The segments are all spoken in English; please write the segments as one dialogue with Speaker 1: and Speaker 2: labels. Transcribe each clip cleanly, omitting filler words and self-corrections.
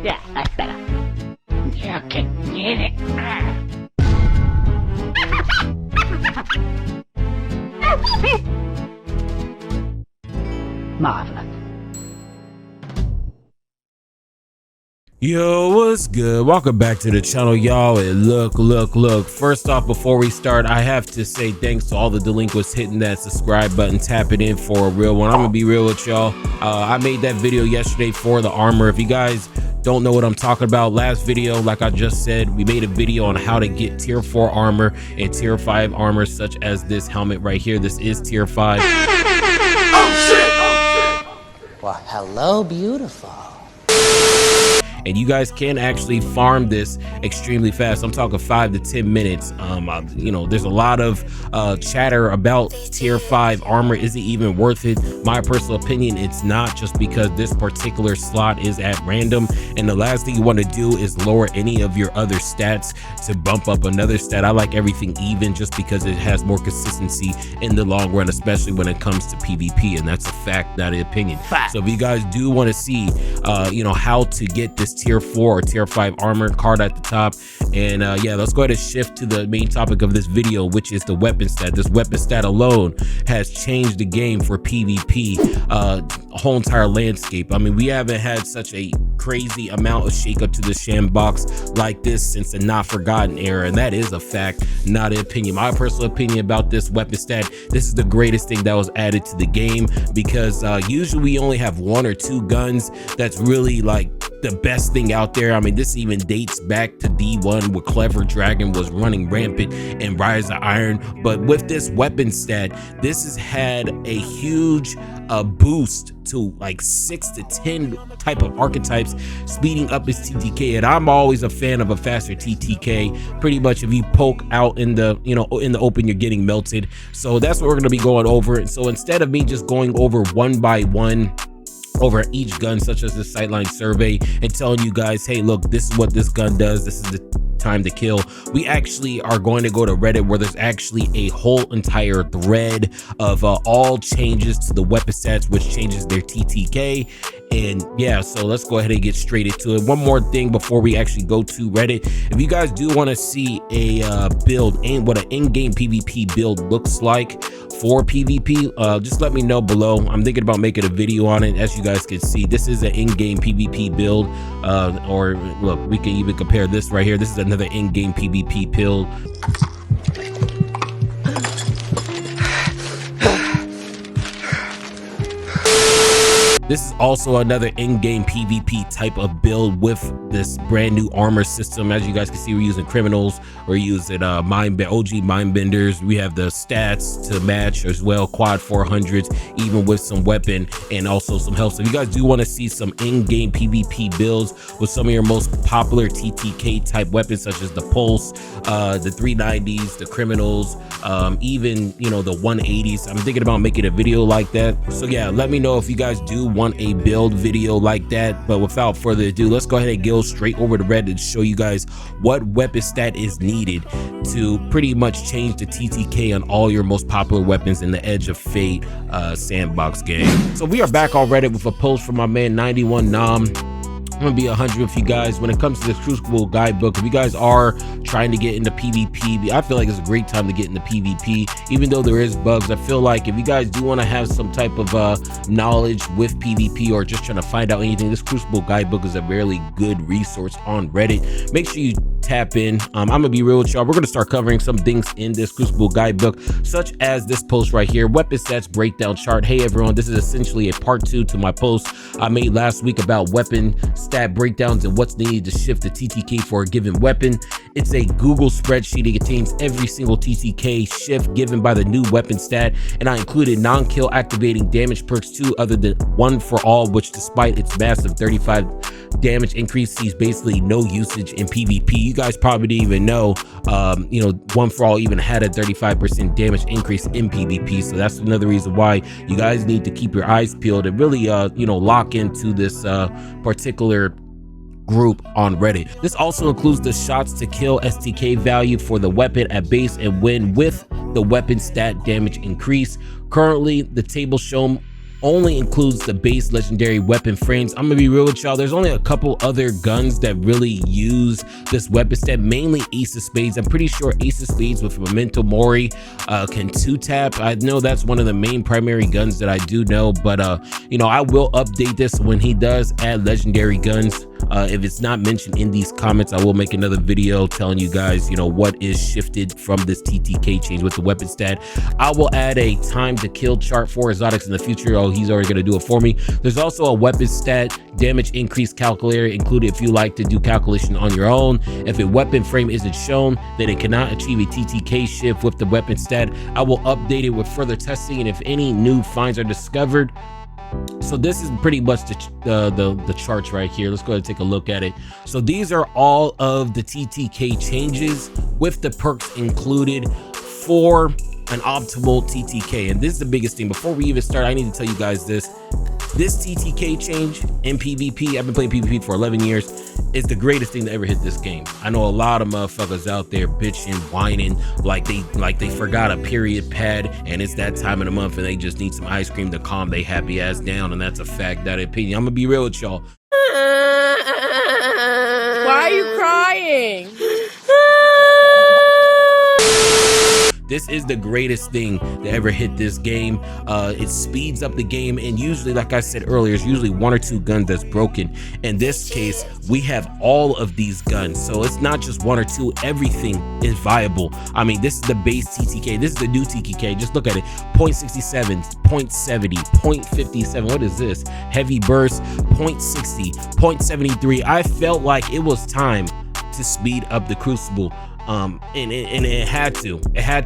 Speaker 1: Yeah, that's better. You can get it. Marvelous.
Speaker 2: Yo, what's good? Welcome back to the channel, y'all. And look, first off, before we start, I have to say thanks to all the delinquents hitting that subscribe button, tap it in for a real one. I'm gonna be real with y'all. I made that video yesterday for the armor. If you guys don't know what I'm talking about, last video, like I just said, we made a video on how to get tier 4 armor and tier 5 armor, such as this helmet right here. This is tier 5.
Speaker 3: Oh shit!
Speaker 4: Well, hello, beautiful.
Speaker 2: And you guys can actually farm this extremely fast. I'm talking 5 to 10 minutes. You know, there's a lot of chatter about tier 5 armor. Is it even worth it? My personal opinion, it's not, just because this particular slot is at random. And the last thing you want to do is lower any of your other stats to bump up another stat. I like everything even, just because it has more consistency in the long run, especially when it comes to PvP. And that's a fact, not an opinion. So if you guys do want to see, you know, how to get this tier 4 or tier 5 armor, card at the top. And yeah, let's go ahead and shift to the main topic of this video, which is the weapon stat. This weapon stat alone has changed the game for PvP, a whole entire landscape. I mean, we haven't had such a crazy amount of shakeup to the Sandbox like this since the Not Forgotten era, and that is a fact, not an opinion. My personal opinion about this weapon stat, this is the greatest thing that was added to the game, because usually we only have 1 or 2 guns that's really like the best thing out there. I mean, this even dates back to D1, where Clever Dragon was running rampant and Rise of Iron. But with this weapon stat, this has had a huge boost to like 6 to 10 type of archetypes, speeding up its TTK. And I'm always a fan of a faster TTK. Pretty much if you poke out in the, you know, in the open, you're getting melted. So that's what we're going to be going over. So instead of me just going over one by one over each gun, such as the sightline survey, and telling you guys, hey, look, this is what this gun does, this is the time to kill, we actually are going to go to Reddit, where there's actually a whole entire thread of all changes to the weapon stats, which changes their TTK. And yeah, so let's go ahead and get straight into it. One more thing before we actually go to Reddit: if you guys do want to see a build and what an in-game PvP build looks like for PvP, just let me know below. I'm thinking about making a video on it. As you guys can see, this is an in-game PvP build, or look, we can even compare this right here. This is another in-game PvP build. This is also another in-game PvP type of build with this brand new armor system. As you guys can see, we're using criminals, we're using OG mindbenders. We have the stats to match as well, quad 400s, even with some weapon and also some health. So if you guys do want to see some in-game PvP builds with some of your most popular TTK type weapons, such as the Pulse, the 390s, the criminals, even, you know, the 180s, I'm thinking about making a video like that. So yeah, let me know if you guys do want a build video like that. But without further ado, let's go ahead and go straight over to Reddit and show you guys what weapon stat is needed to pretty much change the TTK on all your most popular weapons in the Edge of Fate Sandbox game. So we are back on Reddit with a post from my man 91𝕚𝕚𝕚. I'm gonna be 100 with you guys when it comes to this Crucible guidebook. If you guys are trying to get into PvP, I feel like it's a great time to get into PvP, even though there is bugs. I feel like if you guys do want to have some type of knowledge with PvP, or just trying to find out anything, this Crucible guidebook is a really good resource on Reddit. Make sure you tap in. I'm gonna be real with y'all. We're gonna start covering some things in this Crucible guidebook, such as this post right here, weapon stats breakdown chart. Hey everyone, this is essentially a part 2 to my post I made last week about weapon stat breakdowns and what's needed to shift the TTK for a given weapon. It's a Google spreadsheet. It contains every single TTK shift given by the new weapon stat, and I included non-kill activating damage perks too, other than One for All, which despite its massive 35 damage increase sees basically no usage in PvP. You guys probably didn't even know, you know, One for All even had a 35% damage increase in PvP. So that's another reason why you guys need to keep your eyes peeled and really, you know, lock into this particular group on Reddit. This also includes the shots to kill STK value for the weapon at base and when with the weapon stat damage increase. Currently, the table shown only includes the base legendary weapon frames. I'm gonna be real with y'all, there's only a couple other guns that really use this weapon stat, mainly Ace of Spades. I'm pretty sure Ace of Spades with 𝕂𝕠𝕠𝕠 can 2-tap. I know that's one of the main primary guns that I do know, but you know, I will update this when he does add legendary guns. If it's not mentioned in these comments, I will make another video telling you guys, you know, what is shifted from this TTK change with the weapon stat. I will add a time to kill chart for exotics in the future. Oh, he's already going to do it for me. There's also a weapon stat damage increase calculator included if you like to do calculation on your own. If a weapon frame isn't shown, then it cannot achieve a TTK shift with the weapon stat. I will update it with further testing, and if any new finds are discovered. So this is pretty much the charts right here. Let's go ahead and take a look at it. So these are all of the TTK changes with the perks included for an optimal TTK. And this is the biggest thing. Before we even start, I need to tell you guys this. This TTK change in PvP, I've been playing PvP for 11 years, is the greatest thing to ever hit this game. I know a lot of motherfuckers out there bitching, whining, like they forgot a period pad and it's that time of the month and they just need some ice cream to calm their happy ass down, and that's a fact, that opinion. I'm gonna be real with y'all.
Speaker 4: Why are you crying?
Speaker 2: This is the greatest thing to ever hit this game. It speeds up the game, and usually, like I said earlier, it's usually 1 or 2 guns that's broken. In this case, we have all of these guns, so it's not just 1 or 2. Everything is viable. I mean, this is the base TTK. This is the new TTK. Just look at it. 0.67, 0.70, 0.57. What is this? Heavy burst, 0.60, 0.73. I felt like it was time to speed up the Crucible. And it had to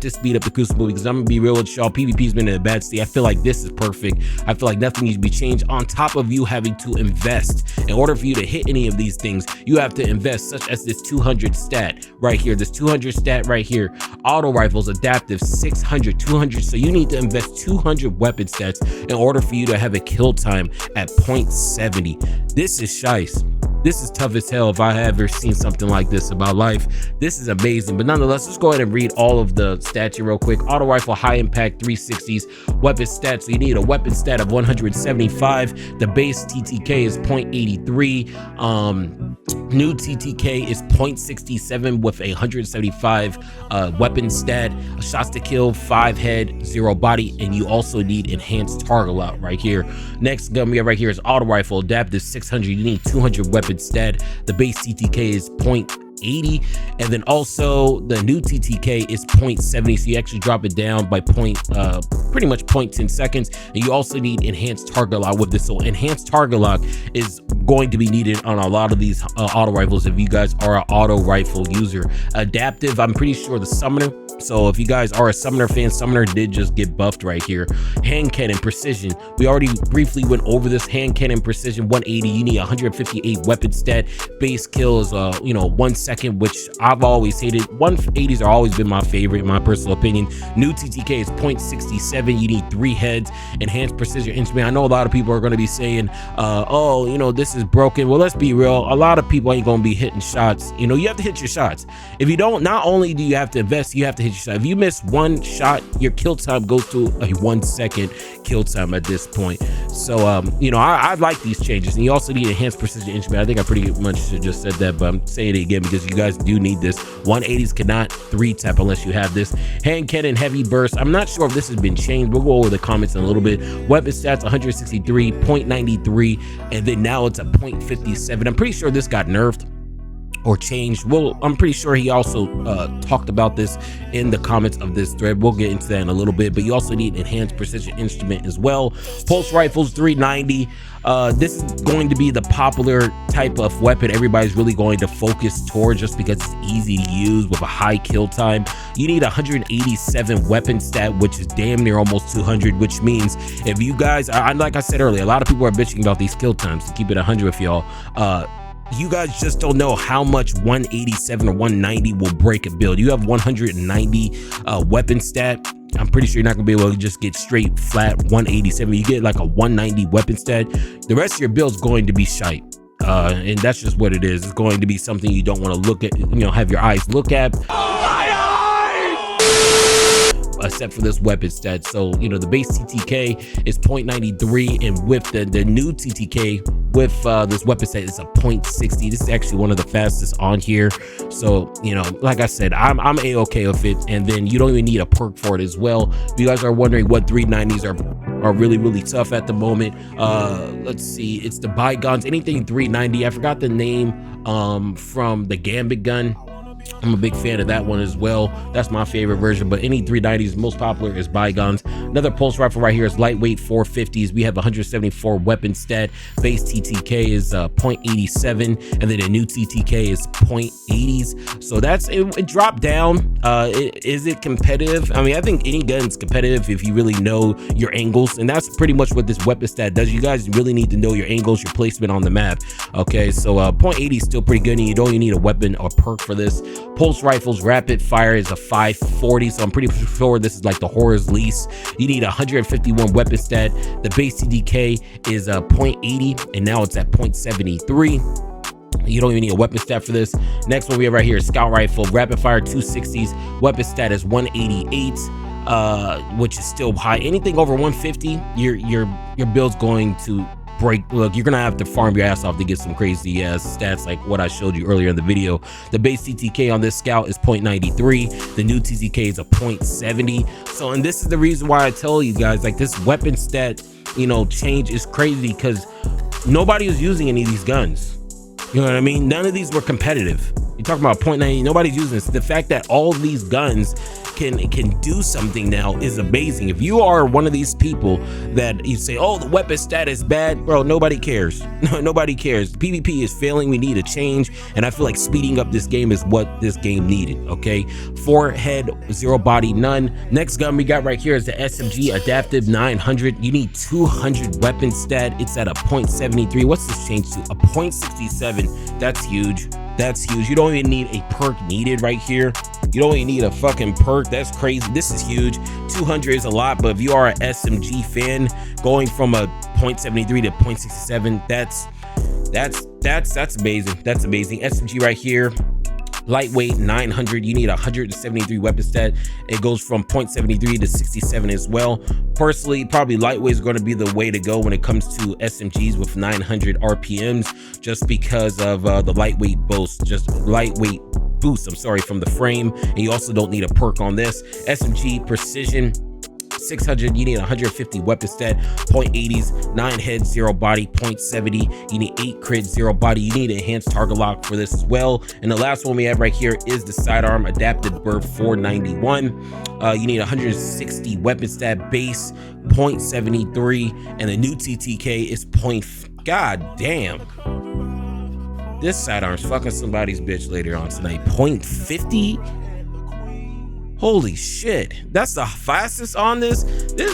Speaker 2: speed up the Crucible, because I'm gonna be real with y'all, PvP's been in a bad state. I feel like this is perfect. I feel like nothing needs to be changed, on top of you having to invest. In order for you to hit any of these things, you have to invest, such as this 200 stat right here, this 200 stat right here, auto rifles, adaptive, 600, 200. So you need to invest 200 weapon stats in order for you to have a kill time at 0.70. This is shice. This is tough as hell if I have ever seen something like this in my life. This is amazing. But nonetheless, let's go ahead and read all of the stats here real quick. Auto rifle, high impact, 360s. Weapon stats, so you need a weapon stat of 175. The base TTK is 0.83. New TTK is 0.67 with a 175 weapon stat. Shots to kill, 5 head, 0 body, and you also need enhanced target lock right here. Next gun we have right here is auto rifle, adaptive, 600. You need 200 weapon stat. The base TTK is 0.80, and then also the new TTK is 0.70, so you actually drop it down by pretty much 0.10 seconds. And you also need enhanced target lock with this. So enhanced target lock is going to be needed on a lot of these auto rifles if you guys are an auto rifle user. Adaptive, I'm pretty sure the summoner. So if you guys are a summoner fan, summoner did just get buffed right here. Hand cannon precision, we already briefly went over this. Hand cannon precision 180, you need 158 weapon stat. Base kill is 1 second, which I've always hated. 180s are always been my favorite in my personal opinion. New TTK is 0.67, you need 3 heads. Enhanced precision instrument, I know a lot of people are going to be saying oh, you know, this is broken. Well, let's be real, a lot of people ain't going to be hitting shots. You know, you have to hit your shots. If you don't, not only do you have to invest, you have to hit your shot. If you miss 1 shot, your kill time goes to a 1 second kill time at this point. So you know, I like these changes. And you also need enhanced precision instrument. I think I pretty much just said that, but I'm saying it again because you guys do need this. 180s cannot 3-tap unless you have this. Hand cannon, heavy burst, I'm not sure if this has been changed. We'll go over the comments in a little bit. Weapon stats 163, 0.93, and then now it's a 0.57. I'm pretty sure this got nerfed or changed. Well, I'm pretty sure he also talked about this in the comments of this thread. We'll get into that in a little bit, but you also need enhanced precision instrument as well. Pulse rifles 390. This is going to be the popular type of weapon everybody's really going to focus towards, just because it's easy to use with a high kill time. You need 187 weapon stat, which is damn near almost 200, which means if you guys, like I said earlier, a lot of people are bitching about these kill times. To keep it 100 with y'all, you guys just don't know how much 187 or 190 will break a build. You have 190 weapon stat. I'm pretty sure you're not gonna be able to just get straight flat 187. You get like a 190 weapon stat, the rest of your build's going to be shite. And that's just what it is. It's going to be something you don't want to look at, you know, have your eyes look at. except for this weapon stat. So, you know, the base TTK is 0.93, and with the new TTK with this weapon set is a 0.60. This is actually one of the fastest on here. So, you know, like I said, I'm a-okay with it. And then you don't even need a perk for it as well. If you guys are wondering what 390s are really tough at the moment, let's see, it's the bygones, anything 390. I forgot the name from the Gambit gun. I'm a big fan of that one as well. That's my favorite version, but any 390s, most popular is bygones. Another pulse rifle right here is lightweight 450s. We have 174 weapon stat. Base TTK is 0.87, and then the new TTK is 0.80s. So that's it dropped down. Is it competitive? I mean, I think any gun's competitive if you really know your angles, and that's pretty much what this weapon stat does. You guys really need to know your angles, your placement on the map. Okay, so 0.80 is still pretty good, and you don't even need a weapon or perk for this. Pulse rifles rapid fire is a 540, so I'm pretty sure this is like the horror's least. You need 151 weapon stat. The base TDK is 0.80, and now it's at 0.73. You don't even need a weapon stat for this. Next one we have right here is scout rifle, rapid fire 260s. Weapon stat is 188, which is still high. Anything over 150, your build's going to break. Look, you're gonna have to farm your ass off to get some crazy ass stats like what I showed you earlier in the video. The base TTK on this scout is 0.93. The new TTK is a 0.70. So, and this is the reason why I tell you guys, like, this weapon stat, you know, change is crazy, because nobody was using any of these guns. You know what I mean? None of these were competitive. You're talking about 0.90, nobody's using this. The fact that all of these guns can do something now is amazing. If you are one of these people that you say, oh, the weapon stat is bad, bro, nobody cares. Nobody cares. PvP is failing. We need a change, and I feel like speeding up this game is what this game needed. Okay, 4 head, 0 body, none. Next gun we got right here is the SMG Adaptive 900. You need 200 weapon stat. It's at a 0.73. What's this change to? A 0.67. That's huge. That's huge. You don't even need a perk needed right here. You don't even need a fucking perk. That's crazy. This is huge. 200 is a lot, but if you are an SMG fan, going from a 0.73 to 0.67, that's amazing. That's amazing. SMG right here, lightweight 900. You need 173 weapon stat. It goes from 0.73 to 67 as well. Personally, probably lightweight is going to be the way to go when it comes to SMGs with 900 RPMs, just because of the lightweight boost, I'm sorry, from the frame. And you also don't need a perk on this. SMG precision 600, you need 150 weapon stat, 0.80s, 9 head, 0 body, 0.70. You need 8 crit, 0 body. You need enhanced target lock for this as well. And the last one we have right here is the sidearm adapted burp 491. You need 160 weapon stat, base 0.73, and the new TTK is God damn. This sidearm's fucking somebody's bitch later on tonight. 0.50. Holy shit, that's the fastest on this.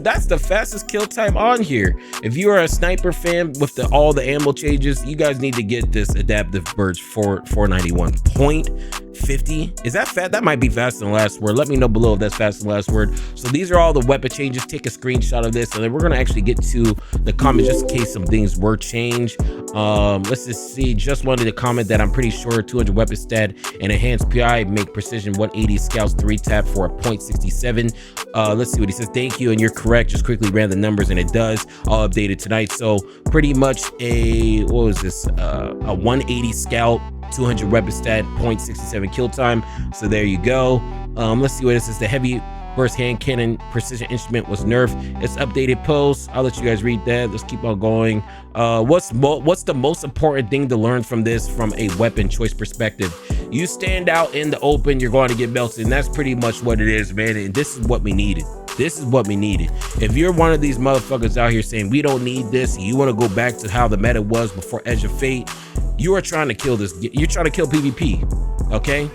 Speaker 2: That's the fastest kill time on here. If you are a sniper fan with all the ammo changes, you guys need to get this adaptive burst 491. 0.50. Is that fast? That might be faster than last word. Let me know below if that's faster than last word. So these are all the weapon changes. Take a screenshot of this, and then we're gonna actually get to the comments just in case some things were changed. Let's just see. Just wanted to comment that I'm pretty sure 200 weapon stat and enhanced PI make precision 180 scouts 3 tap for a 0.67. Let's see what he says. Thank you, and you're correct. Just quickly ran the numbers, and it does. All updated tonight. So pretty much a, what was this? A 180 scout, 200 weapon stat, 0.67 kill time. So there you go. Let's see what it says. The heavy burst hand cannon precision instrument was nerfed. It's updated post. I'll let you guys read that. Let's keep on going. What's the most important thing to learn from this from a weapon choice perspective? You stand out in the open, you're going to get melted, and that's pretty much what it is, man. And this is what we needed. This is what we needed. If you're one of these motherfuckers out here saying we don't need this, you want to go back to how the meta was before Edge of Fate, you are trying to kill this. You're trying to kill PvP. Okay,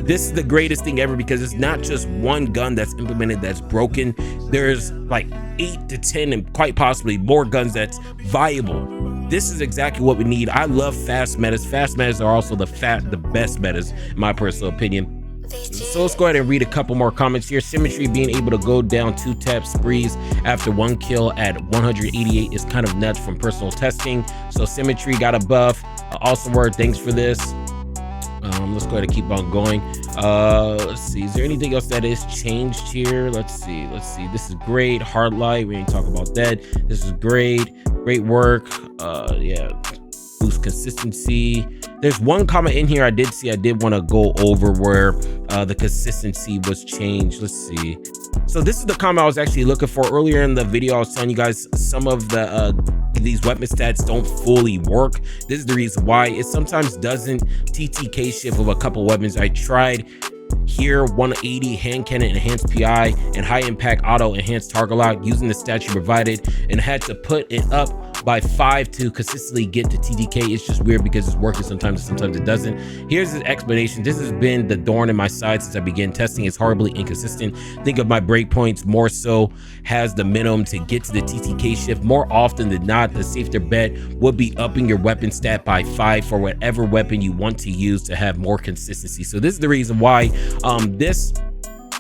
Speaker 2: this is the greatest thing ever, because it's not just one gun that's implemented that's broken. There's like 8 to 10 and quite possibly more guns that's viable. This is exactly what we need. I love fast metas. Fast metas are also the best metas, in my personal opinion. So let's go ahead and read a couple more comments here. Symmetry being able to go down 2-tap sprees after 1 kill at 188 is kind of nuts from personal testing. So Symmetry got a buff. Awesome word, thanks for this. Let's go ahead and keep on going. Let's see, is there anything else that is changed here? Let's see. This is great. Hard light, we ain't talking about that. This is great work. Yeah, boost consistency. There's one comment in here I did see I did want to go over where the consistency was changed. Let's see. So this is the comment I was actually looking for earlier in the video. I was telling you guys some of the these weapon stats don't fully work. This is the reason why. It sometimes doesn't TTK shift with a couple weapons. I tried here 180 hand cannon enhanced PI and high impact auto enhanced target lock using the stat you provided, and had to put it up by 5 to consistently get to TTK. It's just weird because it's working sometimes and sometimes it doesn't. Here's the explanation. This has been the thorn in my side since I began testing. It's horribly inconsistent. Think of my breakpoints more so has the minimum to get to the TTK shift. More often than not, the safer bet would be upping your weapon stat by 5 for whatever weapon you want to use to have more consistency. So this is the reason why this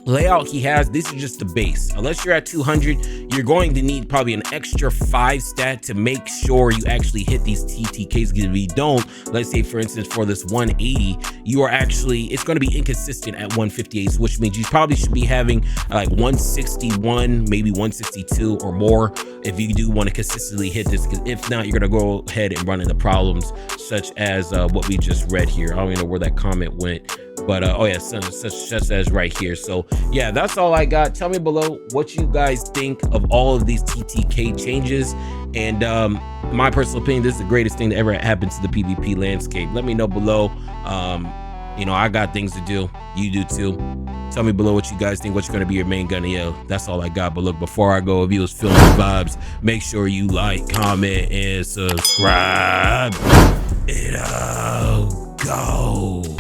Speaker 2: layout he has, this is just the base. Unless you're at 200, you're going to need probably an extra 5 stat to make sure you actually hit these TTKs. Because if you don't, let's say for instance for this 180, you are actually, it's going to be inconsistent at 158, which means you probably should be having like 161, maybe 162 or more if you do want to consistently hit this. Because if not, you're going to go ahead and run into problems such as what we just read here. I don't even know where that comment went, but oh yeah, such as right here. So yeah, that's all I got. Tell me below what you guys think of all of these TTK changes, and my personal opinion, this is the greatest thing that ever happened to the PvP landscape. Let me know below. You know, I got things to do, you do too. Tell me below what you guys think, what's going to be your main gun. Yeah, that's all I got. But look, before I go, if you was feeling the vibes, make sure you like, comment, and subscribe. It'll go.